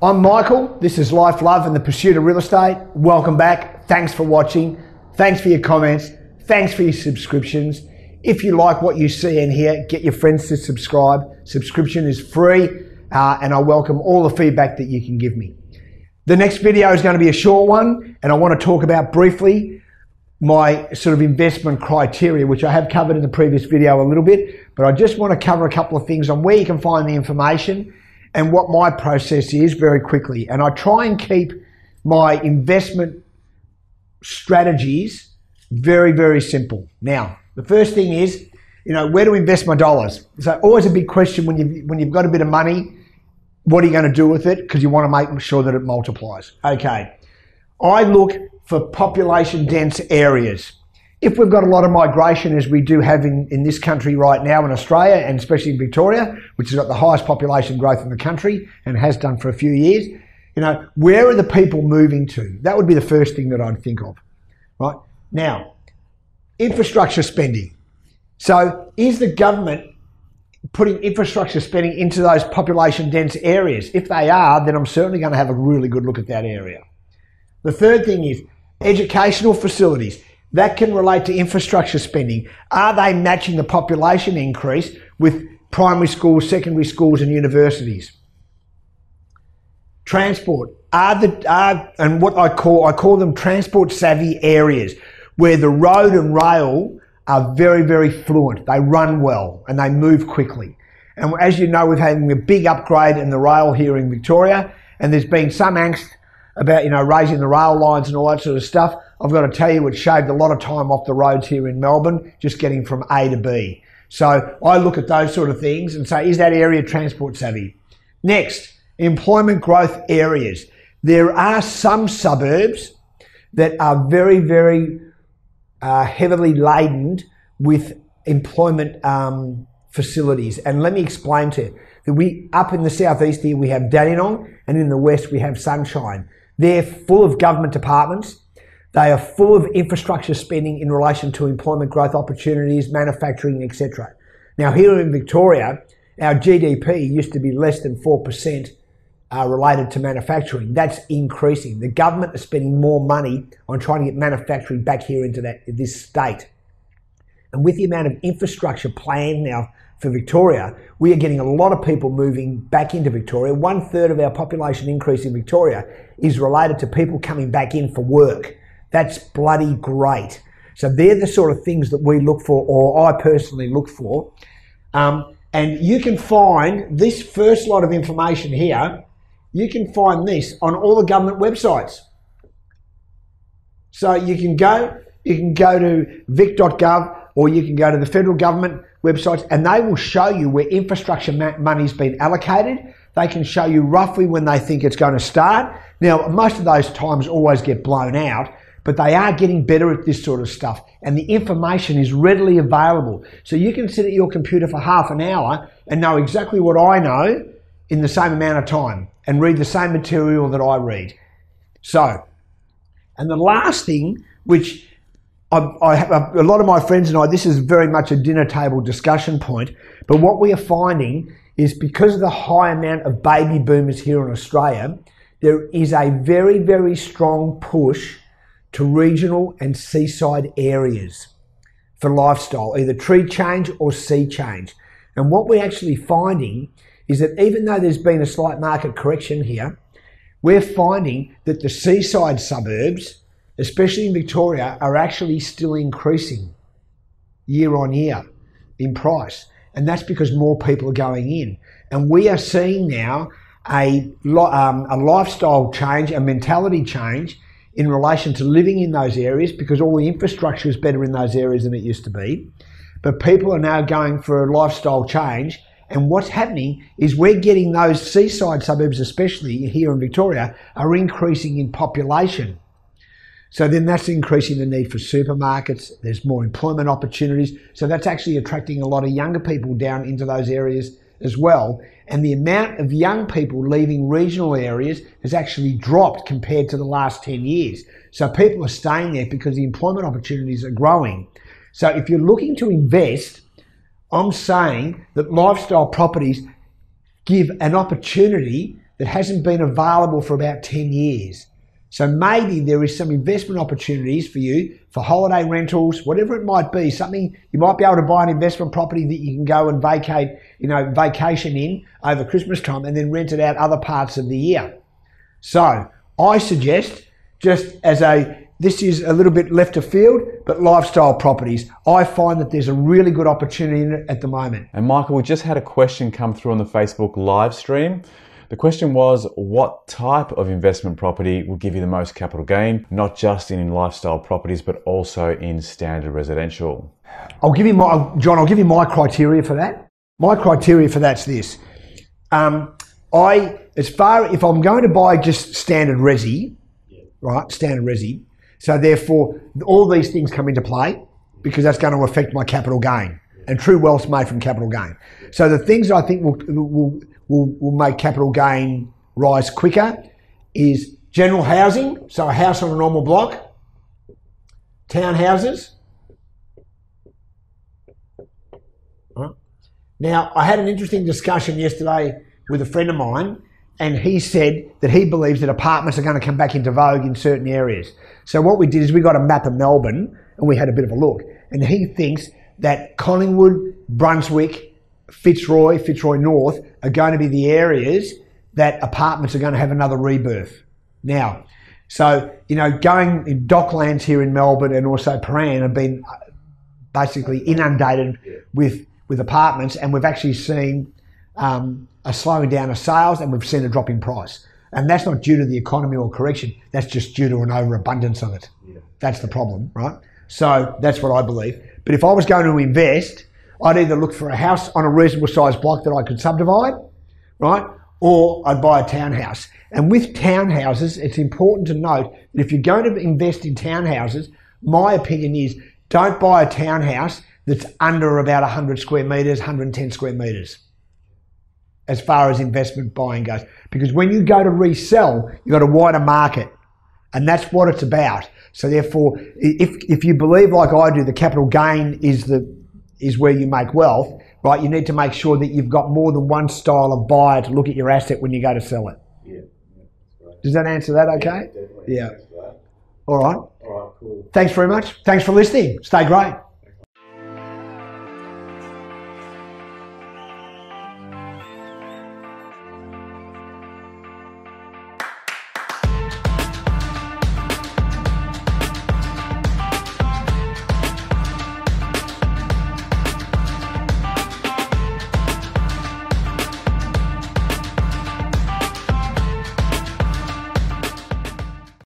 I'm Michael, this is Life, Love and the Pursuit of Real Estate. Welcome back, thanks for watching, thanks for your comments, thanks for your subscriptions. If you like what you see and hear, get your friends to subscribe. Subscription is free and I welcome all the feedback that you can give me. The next video is going to be a short one and I want to talk about briefly my sort of investment criteria, which I have covered in the previous video a little bit, but I just want to cover a couple of things on where you can find the information and what my process is very quickly. And I try and keep my investment strategies very, very simple. Now, the first thing is, where to invest my dollars. So always a big question when you've got a bit of money, what are you going to do with it? Because you want to make sure that it multiplies. Okay, I look for population dense areas. If we've got a lot of migration, as we do have in this country right now in Australia, and especially in Victoria, which has got the highest population growth in the country and has done for a few years, where are the people moving to? That would be the first thing that I'd think of, right? Now, infrastructure spending. So is the government putting infrastructure spending into those population dense areas? If they are, then I'm certainly going to have a really good look at that area. The third thing is educational facilities. That can relate to infrastructure spending. Are they matching the population increase with primary schools, secondary schools and universities? Transport. And what I call them transport savvy areas where the road and rail are very, very fluent. They run well and they move quickly. And as you know, we're having a big upgrade in the rail here in Victoria, and there's been some angst about, raising the rail lines and all that sort of stuff. I've got to tell you, it shaved a lot of time off the roads here in Melbourne, just getting from A to B. So I look at those sort of things and say, is that area transport savvy? Next, employment growth areas. There are some suburbs that are very, very heavily laden with employment facilities. And let me explain to you that up in the southeast here, we have Dandenong, and in the west, we have Sunshine. They're full of government departments. They are full of infrastructure spending in relation to employment growth opportunities, manufacturing, etc. Now, here in Victoria, our GDP used to be less than 4% related to manufacturing. That's increasing. The government is spending more money on trying to get manufacturing back here into this state. And with the amount of infrastructure planned now for Victoria, we are getting a lot of people moving back into Victoria. 1/3 of our population increase in Victoria is related to people coming back in for work. That's bloody great. So they're the sort of things that we look for, or I personally look for. And you can find this first lot of information here, you can find this on all the government websites. So you can go to vic.gov, or you can go to the federal government websites, and they will show you where infrastructure money's been allocated. They can show you roughly when they think it's going to start. Now, most of those times always get blown out, but they are getting better at this sort of stuff, and the information is readily available. So you can sit at your computer for half an hour and know exactly what I know in the same amount of time and read the same material that I read. So, and the last thing, which I have a lot of my friends and I, this is very much a dinner table discussion point, but what we are finding is because of the high amount of baby boomers here in Australia, there is a very, very strong push to regional and seaside areas for lifestyle, either tree change or sea change. And what we're actually finding is that even though there's been a slight market correction here, we're finding that the seaside suburbs, especially in Victoria, are actually still increasing year on year in price. And that's because more people are going in. And we are seeing now a lifestyle change, a mentality change in relation to living in those areas, because all the infrastructure is better in those areas than it used to be. But people are now going for a lifestyle change. And what's happening is we're getting those seaside suburbs, especially here in Victoria, are increasing in population. So then that's increasing the need for supermarkets. There's more employment opportunities. So that's actually attracting a lot of younger people down into those areas as well. And the amount of young people leaving regional areas has actually dropped compared to the last 10 years. So people are staying there because the employment opportunities are growing. So if you're looking to invest, I'm saying that lifestyle properties give an opportunity that hasn't been available for about 10 years. So maybe there is some investment opportunities for you for holiday rentals, whatever it might be, something you might be able to buy an investment property that you can go and vacation in over Christmas time and then rent it out other parts of the year. So I suggest, this is a little bit left of field, but lifestyle properties. I find that there's a really good opportunity in it at the moment. And Michael, we just had a question come through on the Facebook live stream. The question was, what type of investment property will give you the most capital gain, not just in lifestyle properties, but also in standard residential? I'll give you my criteria for that. My criteria for that's this. If I'm going to buy just standard resi, right, standard resi, so therefore all these things come into play because that's going to affect my capital gain. And true wealth's made from capital gain. So the things I think will make capital gain rise quicker is general housing, so a house on a normal block, townhouses. Right. Now, I had an interesting discussion yesterday with a friend of mine, and he said that he believes that apartments are going to come back into vogue in certain areas. So what we did is we got a map of Melbourne and we had a bit of a look, and he thinks that Collingwood, Brunswick, Fitzroy North are going to be the areas that apartments are going to have another rebirth. Now, so, going in Docklands here in Melbourne and also Prahran have been basically inundated with apartments, and we've actually seen a slowing down of sales, and we've seen a drop in price. And that's not due to the economy or correction, that's just due to an overabundance of it. Yeah. That's the problem, right? So that's what I believe. But if I was going to invest, I'd either look for a house on a reasonable sized block that I could subdivide, right? Or I'd buy a townhouse. And with townhouses, it's important to note that if you're going to invest in townhouses, my opinion is don't buy a townhouse that's under about 100 square metres, 110 square metres, as far as investment buying goes. Because when you go to resell, you've got a wider market, and that's what it's about. So therefore, if you believe like I do, the capital gain is where you make wealth, right? You need to make sure that you've got more than one style of buyer to look at your asset when you go to sell it. Yeah, that's right. Does that answer that okay? Yeah, definitely. Yeah. Thanks for that. All right. All right, cool. Thanks very much. Thanks for listening. Stay great.